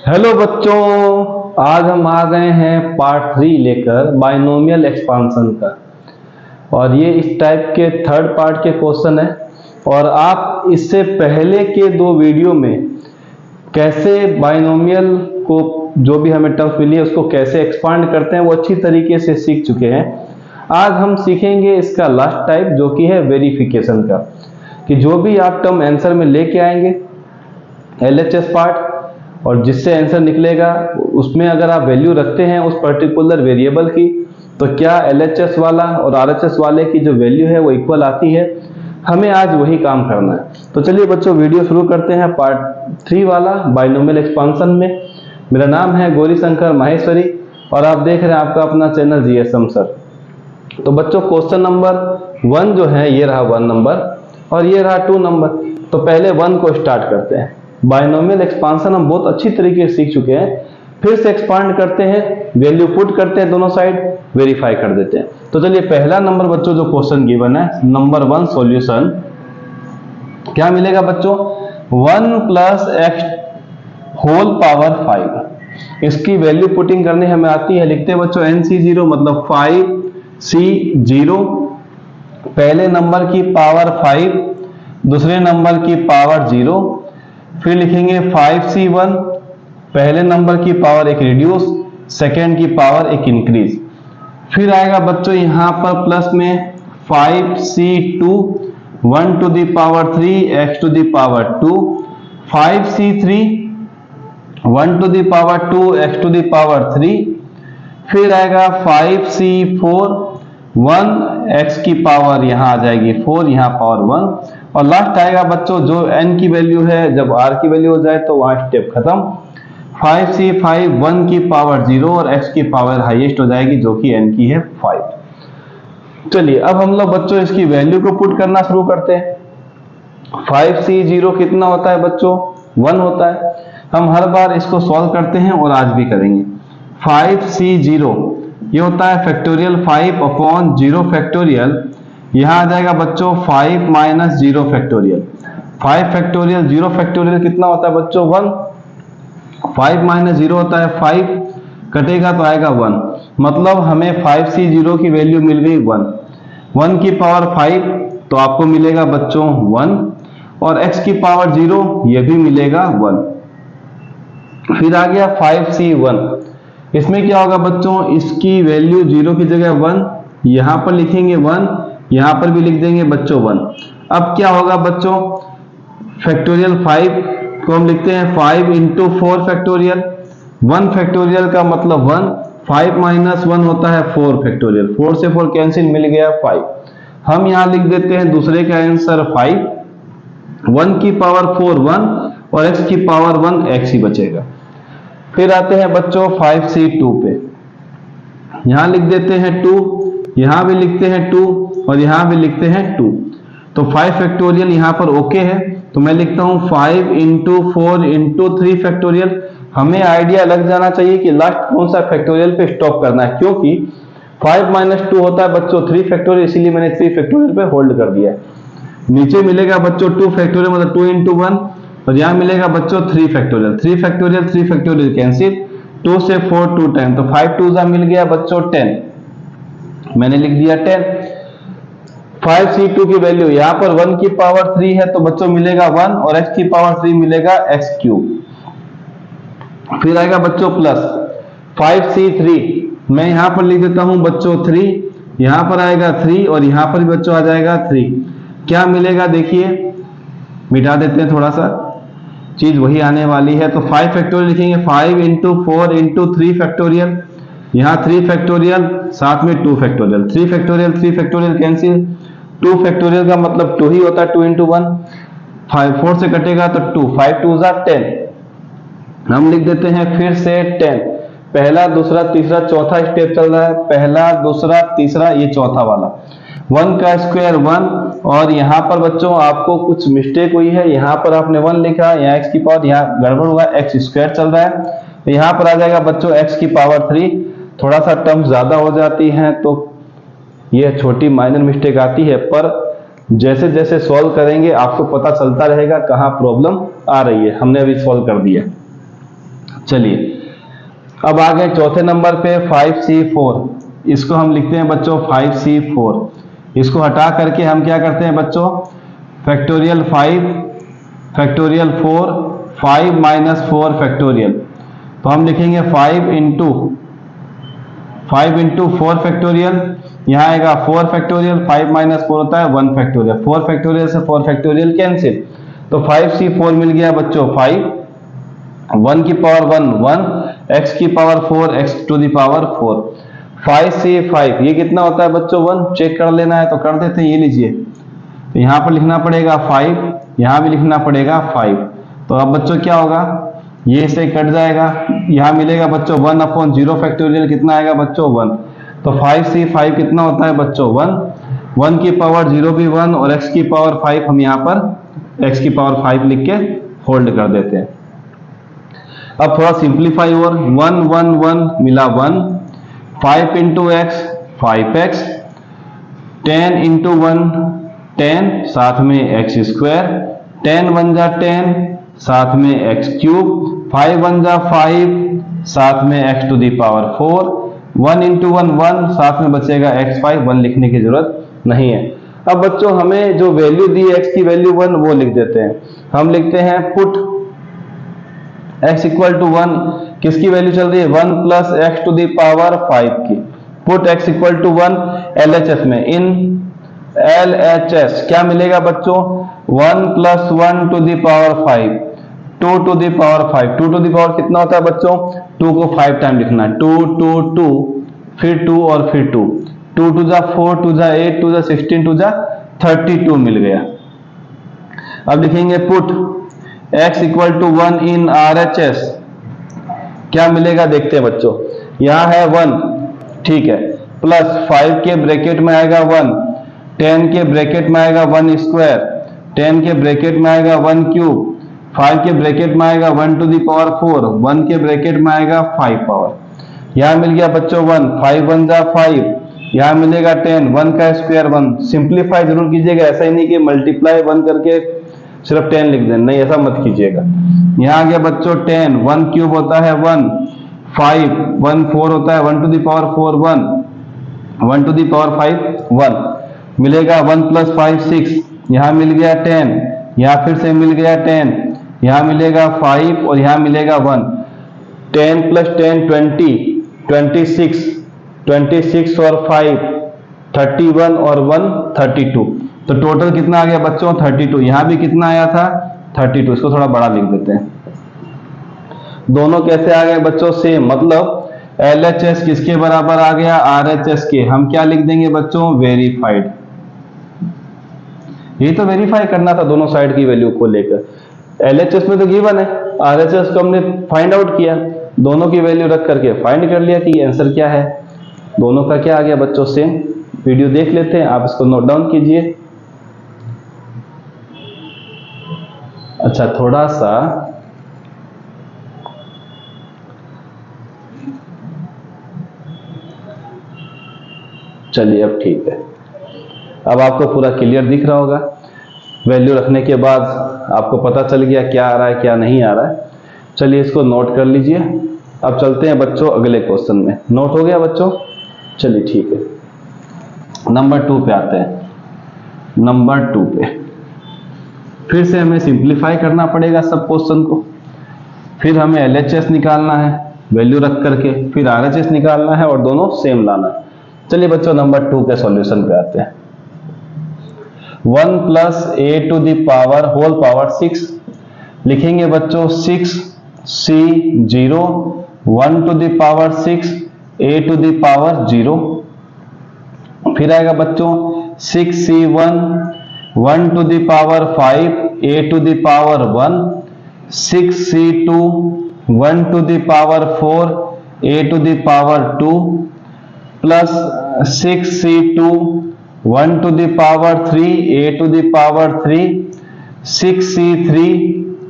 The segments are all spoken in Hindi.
हेलो बच्चों, आज हम आ गए हैं पार्ट 3 लेकर बाइनोमियल एक्सपांशन का। और ये इस टाइप के थर्ड पार्ट के क्वेश्चन है। और आप इससे पहले के दो वीडियो में कैसे बाइनोमियल को जो भी हमें टर्म मिली है उसको कैसे एक्सपांड करते हैं वो अच्छी तरीके से सीख चुके हैं। आज हम सीखेंगे इसका लास्ट टाइप जो कि है वेरिफिकेशन का, कि जो भी आप टर्म आंसर में लेके आएंगे LHS पार्ट और जिससे आंसर निकलेगा उसमें अगर आप वैल्यू रखते हैं उस पर्टिकुलर वेरिएबल की, तो क्या LHS वाला और RHS वाले की जो वैल्यू है वो इक्वल आती है। हमें आज वही काम करना है। तो चलिए बच्चों, वीडियो शुरू करते हैं पार्ट 3 वाला बाइनोमियल एक्सपांशन में। मेरा नाम है गौरी शंकर माहेश्वरी और आप देख रहे हैं आपका अपना चैनल GSM सर। तो बच्चों, क्वेश्चन नंबर 1 जो है ये रहा 1 नंबर और ये रहा 2 नंबर। तो पहले 1 को स्टार्ट करते हैं। बाइनोमियल एक्सपांशन हम बहुत अच्छी तरीके से सीख चुके हैं, फिर से एक्सपांड करते हैं, वैल्यू पुट करते हैं दोनों साइड, वेरीफाई कर देते हैं। तो चलिए पहला नंबर बच्चों जो क्वेश्चन गिवन है नंबर 1 सॉल्यूशन क्या मिलेगा बच्चों, 1 प्लस एक्स होल पावर 5। इसकी वैल्यू पुटिंग करने हमें आती है। लिखते हैं बच्चों NC0 मतलब 5C0, पहले नंबर की पावर 5, दूसरे नंबर की पावर 0, फिर लिखेंगे 5C1, पहले नंबर की पावर एक रिड्यूस, सेकेंड की पावर एक इंक्रीज। फिर आएगा बच्चों यहां पर प्लस में 5C2, 1 to the power 3 x to the power 2, 5C3, 1 to the power 2 x to the power 3। फिर आएगा 5C4, 1 x की पावर यहां आ जाएगी 4, यहां पावर 1। और लास्ट आएगा बच्चों जो n की वैल्यू है, जब r की वैल्यू हो जाए तो वहां स्टेप खत्म। 5C5, 1 की पावर 0 और x की पावर हाईएस्ट हो जाएगी जो कि n की है 5। चलिए अब हम लोग बच्चों इसकी वैल्यू को पुट करना शुरू करते हैं। 5C0 कितना होता है बच्चों, 1 होता है। हम हर बार इसको सॉल्व करते हैं और आज भी करेंगे। 5C0 ये होता है फैक्टोरियल 5 अपॉन 0 फैक्टोरियल। यहां आ जाएगा बच्चों 5 माइनस 0 फैक्टोरियल। 5 फैक्टोरियल 0 फैक्टोरियल कितना होता है बच्चों, 1। 5 माइनस 0 होता है 5, कटेगा तो आएगा 1। मतलब हमें 5C0 की वैल्यू मिल गई 1। 1 की पावर 5 तो आपको मिलेगा बच्चों 1 और x की पावर 0 ये भी मिलेगा 1। फिर आ गया 5C1, इसमें क्या होगा बच्चों, इसकी वैल्यू 0 की जगह 1, यहां पर लिखेंगे 1, यहां पर भी लिख देंगे बच्चों 1। अब क्या होगा बच्चों, फैक्टोरियल 5 को हम लिखते हैं 5 इंटू 4 फैक्टोरियल। 1 फैक्टोरियल का मतलब 1, 5 माइनस 1 होता है 4 फैक्टोरियल। 4 से 4 कैंसिल, मिल गया 5। हम यहां लिख देते हैं दूसरे का आंसर 5, 1 की पावर 4 1 और x की पावर 1 x ही बचेगा। फिर आते हैं बच्चों 5C2 पे, यहां लिख देते हैं 2, यहां भी लिखते हैं 2 और यहां भी लिखते हैं 2। तो 5 फैक्टोरियल यहां पर ओके है, तो मैं लिखता हूं 5 इंटू 4 इंटू 3 फैक्टोरियल। हमें आइडिया लग जाना चाहिए कि लास्ट कौन सा फैक्टोरियल पे स्टॉप करना है, क्योंकि 5 माइनस 2 होता है बच्चों 3 फैक्टोरियल, इसीलिए मैंने 3 फैक्टोरियल पे होल्ड कर दिया। नीचे मिलेगा बच्चों 2 फैक्टोरियल मतलब 2 इंटू 1 और यहां मिलेगा बच्चों 3 फैक्टोरियल। 3 फैक्टोरियल 3 फैक्टोरियल कैंसिल, 2 से 4 2 टाइम, तो 5 2 जा मिल गया बच्चों 10, मैंने लिख दिया 10। 5C2 की वैल्यू यहां पर 1 की पावर 3 है तो बच्चों मिलेगा 1 और x की पावर 3 मिलेगा x क्यूब। फिर आएगा बच्चों प्लस 5C3, मैं यहां पर लिख देता हूं बच्चों 3, यहां पर आएगा 3 और यहां पर भी बच्चों आ जाएगा 3। क्या मिलेगा देखिए, मिटा देते हैं थोड़ा सा, चीज वही आने वाली है। तो 5 फैक्टोरियल लिखेंगे 5 इंटू 4 इंटू 3 फैक्टोरियल, यहां 3 फैक्टोरियल साथ में 2 फैक्टोरियल, 3 फैक्टोरियल कैंसिल, 2 फैक्टोरियल का मतलब 2 ही होता है, 2 इंटू 1, 4 से कटेगा तो 2, 5 2 जा 10। हम लिख देते हैं फिर से 10, पहला दूसरा तीसरा चौथा स्टेप चल रहा है, पहला दूसरा तीसरा ये चौथा वाला। 1 का स्क्वायर 1 और यहाँ पर बच्चों आपको कुछ मिस्टेक हुई है, यहाँ पर आपने 1 लिखा, यहाँ x की पावर यहाँ गड़बड़ हुआ, x स्क्वायर चल रहा है, तो यहाँ पर आ जाएगा बच्चों x की पावर 3। थोड़ा सा टर्म ज्यादा हो जाती है तो ये छोटी माइनर मिस्टेक आती है, पर जैसे जैसे सॉल्व करेंगे आपको पता चलता रहेगा कहाँ प्रॉब्लम आ रही है। हमने अभी सॉल्व कर दिया। चलिए अब आ गए चौथे नंबर पे 5C4। इसको हम लिखते हैं बच्चों 5C4। इसको हटा करके हम क्या करते हैं बच्चों, फैक्टोरियल 5 फैक्टोरियल 4 5 माइनस 4 फैक्टोरियल। तो हम लिखेंगे 5 इंटू 4 फैक्टोरियल, यहाँ आएगा 4 फैक्टोरियल, 5 माइनस 4 होता है 1 फैक्टोरियल, 4 फैक्टोरियल से 4 फैक्टोरियल कैंसिल, तो 5C4 मिल गया बच्चों 5, 1 की पावर 1 1, x की power 4 x to the power 4, 5C5 ये कितना होता है बच्चों 1, चेक कर लेना है तो कर देते हैं। ये लीजिए, तो यहाँ पर लिखना पड़ेगा 5, यहाँ भी लिखना पड़ेगा 5। तो अब बच्चों क्या होगा, ये से कट जाएगा, यहाँ मिलेगा बच्चों 1/0 फैक्टोरियल कितना आएगा बच्चों 1। तो 5C5 कितना होता है बच्चों 1, 1 की पावर 0 भी 1 और x की पावर 5 हम यहाँ पर x की पावर 5 लिख के होल्ड कर देते हैं। अब थोड़ा सिंप्लीफाई और 1 1 1 मिला 1, 5 इंटू x 5x, 10 इंटू 1 10 साथ में x स्क्वायर, 10 1 जा 10 साथ में x क्यूब, 5 1 जा 5 साथ में x to the power 4, 1 into 1 1 साथ में बचेगा x5, 1 लिखने की जरूरत नहीं है। अब बच्चों हमें जो वैल्यू दी x की वैल्यू 1 वो लिख देते हैं। हम लिखते हैं पुट x इक्वल टू 1, किसकी वैल्यू चल रही है 1 plus x to the power 5 की, put x equal to 1 LHS में, इन LHS क्या मिलेगा बच्चों 1 plus 1 to the power 5, 2 to the power 5, 2 to the power कितना होता है बच्चों, 2 को 5 टाइम लिखना है, 2 2 2 फिर 2 और फिर 2, 2 2 जा 4, 2 जा 8, 2 जा 16, 2 जा 32 मिल गया। अब लिखेंगे put x equal to 1 in RHS, क्या मिलेगा देखते हैं बच्चों, यहां है 1 ठीक है, प्लस 5 के ब्रैकेट में आएगा 1, 10 के ब्रैकेट में आएगा 1 स्क्वायर, 10 के ब्रैकेट में आएगा 1 क्यूब, 5 के ब्रैकेट में आएगा 1 टू दी पावर 4, 1 के ब्रैकेट में आएगा 5 पावर, यहां मिल गया बच्चों 1, 5 1 जा 5, यहां मिलेगा 10, 1 का स्क्वायर 1, सिंप्लीफाई जरूर कीजिएगा, ऐसा ही नहीं कि मल्टीप्लाई 1 करके सिर्फ 10 लिख दें, नहीं ऐसा मत कीजिएगा। यहां आ गया बच्चों 10, 1 क्यूब होता है 1, 5 1 4 होता है 1 to the power 4 1, 1 to the power 5 1, मिलेगा 1 प्लस 5 6, यहां मिल गया 10, यहां फिर से मिल गया 10, यहां मिलेगा 5 और यहां मिलेगा 1, 10 प्लस 10 20, 26, 26 और 5 31 और 1 32, तो टोटल कितना आ गया बच्चों 32, यहां भी कितना आया था 32, इसको थोड़ा बड़ा लिख देते हैं। दोनों कैसे आ गए बच्चों सेम, मतलब LHS किसके बराबर आ गया RHS के, हम क्या लिख देंगे बच्चों वेरीफाइड। ये तो वेरीफाई करना था दोनों साइड की वैल्यू को लेकर, LHS में तो गिवन है, RHS को हमने फाइंड आउट किया, दोनों की वैल्यू रख करके फाइंड कर लिया कि आंसर क्या है। दोनों का क्या आ गया बच्चों सेम। वीडियो देख लेते हैं, आप इसको नोट डाउन कीजिए। अच्छा थोड़ा सा चलिए अब ठीक है, अब आपको पूरा क्लियर दिख रहा होगा। वैल्यू रखने के बाद आपको पता चल गया क्या आ रहा है क्या नहीं आ रहा है। चलिए इसको नोट कर लीजिए। अब चलते हैं बच्चों अगले क्वेश्चन में। नोट हो गया बच्चों, चलिए ठीक है। नंबर 2 पे आते हैं। नंबर 2 पे फिर से हमें सिंप्लीफाई करना पड़ेगा सब क्वेश्चन को, फिर हमें LHS निकालना है वैल्यू रख करके, फिर RHS निकालना है और दोनों सेम लाना है। चलिए बच्चों नंबर 2 के सॉल्यूशन पे आते हैं। 1 plus a to the power whole power 6 लिखेंगे बच्चों 6C0, 1 to the power 6 a to the power 0, फिर आएगा बच्चों 6C1, 1 to the power 5 a to the power 1, 6C2, 1 to the power 4 a to the power 2, plus 6C2, 1 to the power 3 a to the power 3, 6C3,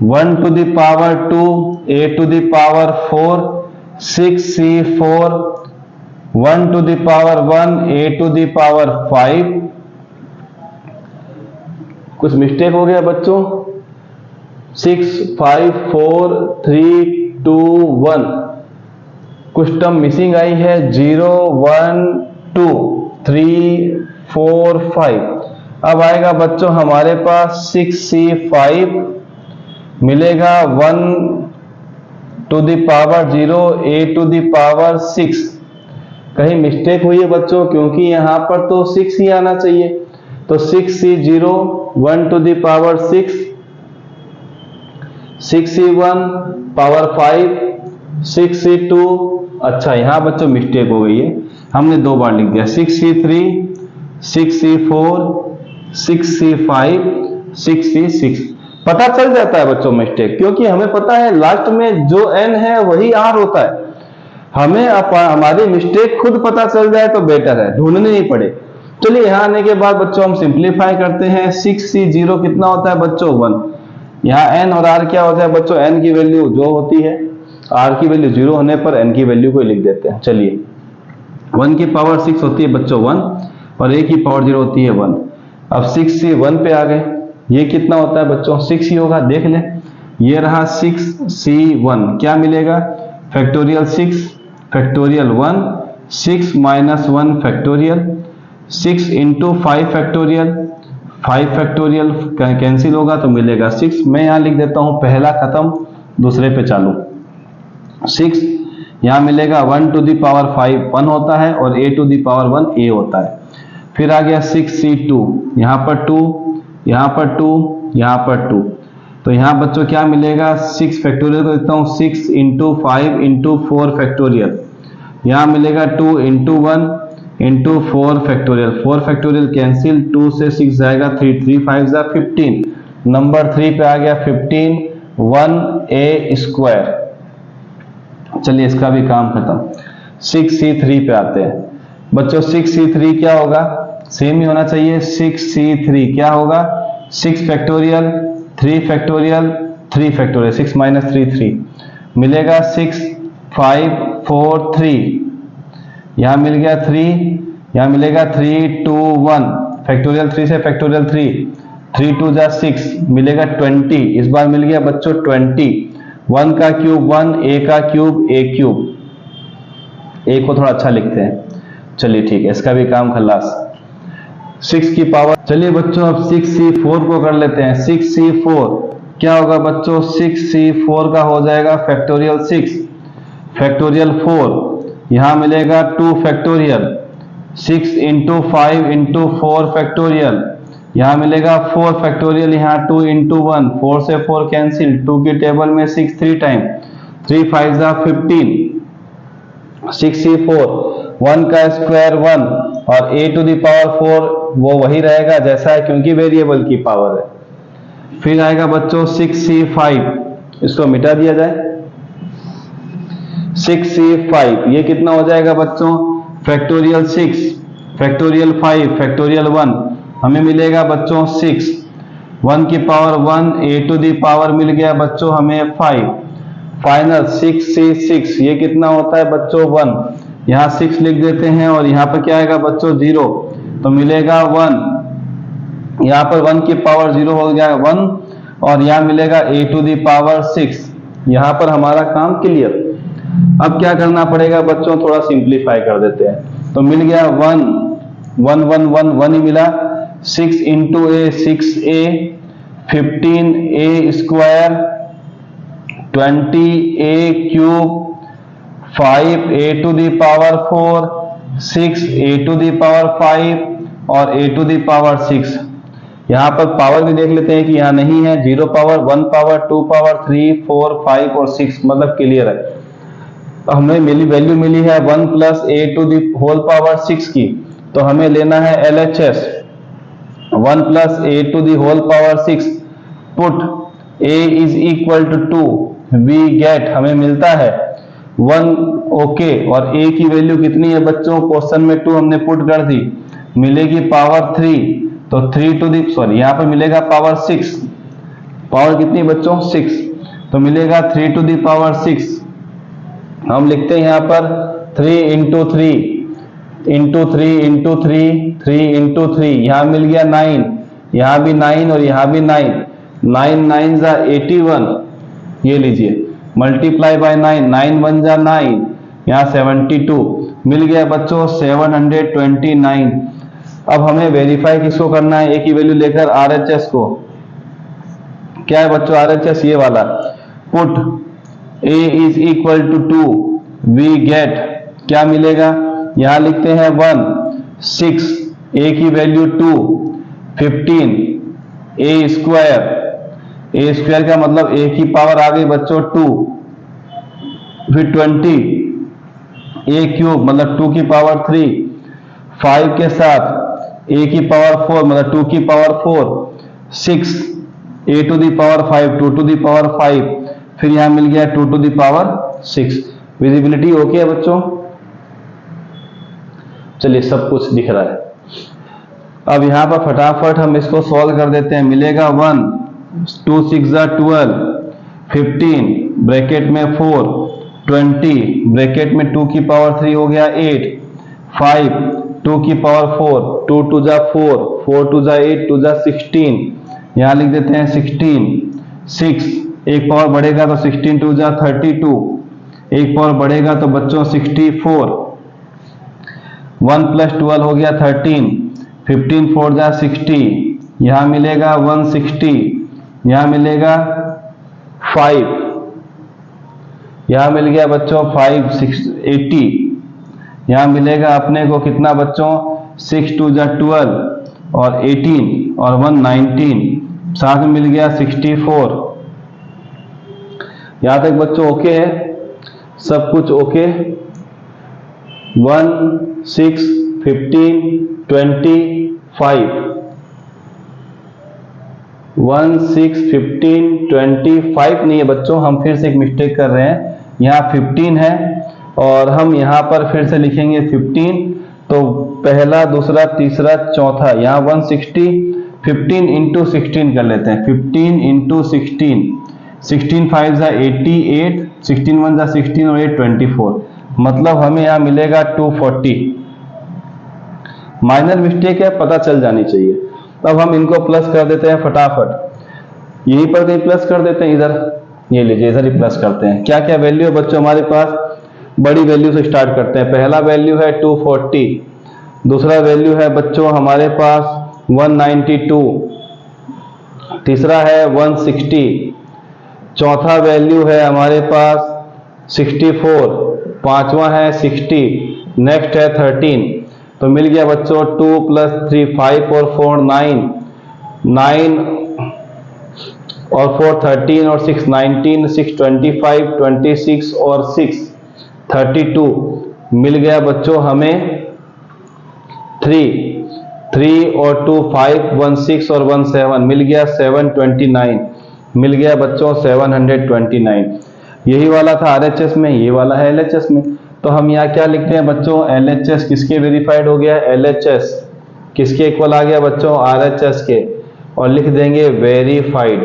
1 to the power 2 a to the power 4, 6C4, 1 to the power 1 a to the power 5। कुछ मिस्टेक हो गया बच्चों, 6 5 4 3 2 1, कुछ टर्म मिसिंग आई है 0 1 2 3 4 5। अब आएगा बच्चों हमारे पास 6C5 मिलेगा 1 to the power 0 a to the power 6। कहीं मिस्टेक हुई है बच्चों, क्योंकि यहां पर तो 6 ही आना चाहिए। तो 6C0 1 to the power 6, 6C1 power 5, 6C2। अच्छा यहां बच्चों मिस्टेक हो गई है, हमने 2 बार लिख दिया। 6C3 6C4 6C5 6C6। पता चल जाता है बच्चों मिस्टेक, क्योंकि हमें पता है लास्ट में जो n है वही r होता है। हमें हमारी मिस्टेक खुद पता चल जाए तो बेटर है, ढूंढने नहीं पड़े। चलिए यहां आने के बाद बच्चों हम सिंप्लीफाई करते हैं। 6C0 कितना होता है बच्चों 1। यहाँ n और r क्या होता है बच्चों, n की वैल्यू जो होती है, r की वैल्यू 0 होने पर n की वैल्यू को लिख देते हैं। चलिए 1 की पावर 6 होती है बच्चों 1 और a की पावर 0 होती है 1। अब 6C1 पे आ गए, ये कितना होता है बच्चों 6 ही होगा, देख लें। ये रहा 6C1, क्या मिलेगा factorial 6 factorial 1, 6 minus 1 factorial, 6 into 5 factorial, 5 factorial cancel होगा तो मिलेगा 6। मैं यहाँ लिख देता हूँ पहला खत्म दूसरे पे चालू। 6 यहाँ मिलेगा 1 टू द पावर 5 1 होता है और a to the power 1 a होता है। फिर आ गया 6C2, यहाँ पर 2, यहाँ पर 2, यहाँ पर 2। तो यहाँ बच्चों क्या मिलेगा 6 फैक्टोरियल को लिखता हूँ 6 इंटू 5 इंटू 4 फैक्टोरियल। यहाँ मिलेगा 2 into 1 into 4 factorial, 4 factorial cancel, 2 से 6 जाएगा 3, 3 5 जा 15। नंबर 3 पे आ गया 15 1a स्क्वायर। चलिए इसका भी काम खत्म। 6C3 पे आते हैं बच्चों। 6C3 क्या होगा, सेम ही होना चाहिए। 6C3 क्या होगा 6 फैक्टोरियल 3 फैक्टोरियल 3 फैक्टोरियल, 6 माइनस 3 3 मिलेगा 6 5 4 3। यहाँ मिल गया 3, यहाँ मिलेगा 3 2 1 फैक्टोरियल 3 से फैक्टोरियल 3, 3 2 जा 6 मिलेगा 20। इस बार मिल गया बच्चों 20। 1 का क्यूब 1, a का क्यूब a क्यूब, a को थोड़ा अच्छा लिखते हैं। चलिए ठीक है, इसका भी काम खलास। 6 की पावर, चलिए बच्चों अब 6C4 को कर लेते हैं। 6C4 क्या होगा बच्चों, 6C4 का हो जाएगा फैक्टोरियल 6 फैक्टोरियल 4, यहाँ मिलेगा 2 फैक्टोरियल, 6 इंटू 5 इंटू 4 फैक्टोरियल, यहाँ मिलेगा 4 फैक्टोरियल, यहाँ 2 इंटू 1, 4 से 4 कैंसिल, 2 की टेबल में 6 3 टाइम, 3 5 जा 15। 6C4 1 का स्क्वायर 1 और a टू द पावर 4 वो वही रहेगा जैसा है, क्योंकि वेरिएबल की पावर है। फिर आएगा बच्चों 6C5, इसको मिटा दिया जाए। 6C5 ये कितना हो जाएगा बच्चों, फैक्टोरियल 6 फैक्टोरियल 5 फैक्टोरियल 1, हमें मिलेगा बच्चों 6। 1 की power 1, a to the power मिल गया बच्चों हमें 5। फाइनल 6C6 ये कितना होता है बच्चों 1, यहाँ 6 लिख देते हैं और यहाँ पर क्या आएगा बच्चों 0, तो मिलेगा 1। यहाँ पर 1 की पावर 0 हो गया 1 और यहाँ मिलेगा a टू द पावर 6। यहाँ पर हमारा काम क्लियर। अब क्या करना पड़ेगा बच्चों, थोड़ा सिंप्लीफाई कर देते हैं। तो मिल गया 1 1 1 1 1 ही मिला, 6 into a 6a, 15a square, 20a cube, 5a to the power 4, 6a to the power 5 और a टू द पावर 6। यहाँ पर पावर भी देख लेते हैं कि यहाँ नहीं है, 0 पावर 1 पावर 2 पावर 3 4 5 और 6, मतलब क्लियर है। तो हमें वैल्यू मिली है 1 plus a to the whole power 6 की, तो हमें लेना है LHS 1 plus a to the whole power 6, put a is equal to 2, we get हमें मिलता है 1 ओके। और a की वैल्यू कितनी है बच्चों, क्वेश्चन में 2 हमने पुट कर दी, मिलेगी पावर 3, तो 3 टू दी यहाँ पर मिलेगा पावर 6, पावर कितनी बच्चों 6, तो मिलेगा 3 टू दी पावर 6। हम लिखते हैं यहाँ पर 3 इंटू 3 इंटू 3 इंटू 3 3 इंटू 3, यहाँ मिल गया 9, यहाँ भी 9 और यहाँ भी 9, 9 9 जा 81, ये लीजिए मल्टीप्लाई बाय 9, 9 1 जा 9, यहाँ 72 मिल गया बच्चों 729। अब हमें वेरीफाई किसको करना है, ए की वैल्यू लेकर RHS को। क्या है बच्चों RHS, ये वाला, put a is equal to 2, we get क्या मिलेगा, यहां लिखते हैं 1 6, a की वैल्यू 2, 15, a स्क्वायर का मतलब a की पावर आ गई बच्चों 2, फिर 20, a क्यूब मतलब 2 की पावर 3, 5 के साथ a की पावर 4 मतलब 2 की power 4, 6 a to the power 5, 2 to the power 5, फिर यहां मिल गया 2 to the power 6। Visibility okay है बच्चों, चलिए सब कुछ दिख रहा है। अब यहां पर फटाफट हम इसको सॉल्व कर देते हैं। मिलेगा 1 2 6 12, 15 ब्रैकेट में 4, 20 ब्रैकेट में 2 की पावर 3 हो गया 8, 5 2 की पावर 4, 2 2 जा 4, 4 2 जा 8, 2 जा 16, यहां लिख देते हैं 16, 6 एक पावर बढ़ेगा तो 16 2 जा 32, एक पावर बढ़ेगा तो बच्चों 64, 1 प्लस 12 हो गया 13, 15 4 जा 60, यहां मिलेगा 160, यहां मिलेगा 5, यहां मिल गया बच्चों 5 6 80, यहां मिलेगा अपने को कितना बच्चों 6 2 जा 12 और 18 और 1 19, साथ में मिल गया 64। यहां तक बच्चों ओके है, सब कुछ ओके। 1 6 15 25, 1 6 15 25 नहीं है बच्चों, हम फिर से एक मिस्टेक कर रहे हैं, यहाँ 15 है और हम यहाँ पर फिर से लिखेंगे 15, तो पहला दूसरा तीसरा चौथा, यहाँ 160, 15 इंटू 16 कर लेते हैं, 15 इंटू 16, 16 5 जा 88, 16 1 जा 16 और 8 24, मतलब हमें यहाँ मिलेगा 240। माइनर मिस्टेक है, पता चल जानी चाहिए। अब हम इनको प्लस कर देते हैं फटाफट, यहीं पर कहीं प्लस कर देते हैं, इधर ये लीजिए इधर ही प्लस करते हैं। क्या क्या वैल्यू है बच्चों हमारे पास, बड़ी वैल्यू से स्टार्ट करते हैं। पहला वैल्यू है 240, दूसरा वैल्यू है बच्चों हमारे पास 192, तीसरा है 160, चौथा वैल्यू है हमारे पास 64, पांचवा है 60, नेक्स्ट है 13। तो मिल गया बच्चों 2 + 3 5 और 4 9, 9 और 4 13 और 6 19, 6 25 26 और 6 32, मिल गया बच्चों हमें 3 और 2 5 1 6 और 1 7, मिल गया 729, मिल गया बच्चों 729। यही वाला था RHS में, ये वाला है LHS में। तो हम यहाँ क्या लिखते हैं बच्चों, LHS किसके वेरीफाइड हो गया, LHS किसके इक्वल आ गया बच्चों, RHS के, और लिख देंगे वेरीफाइड।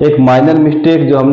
एक माइनर मिस्टेक जो हमने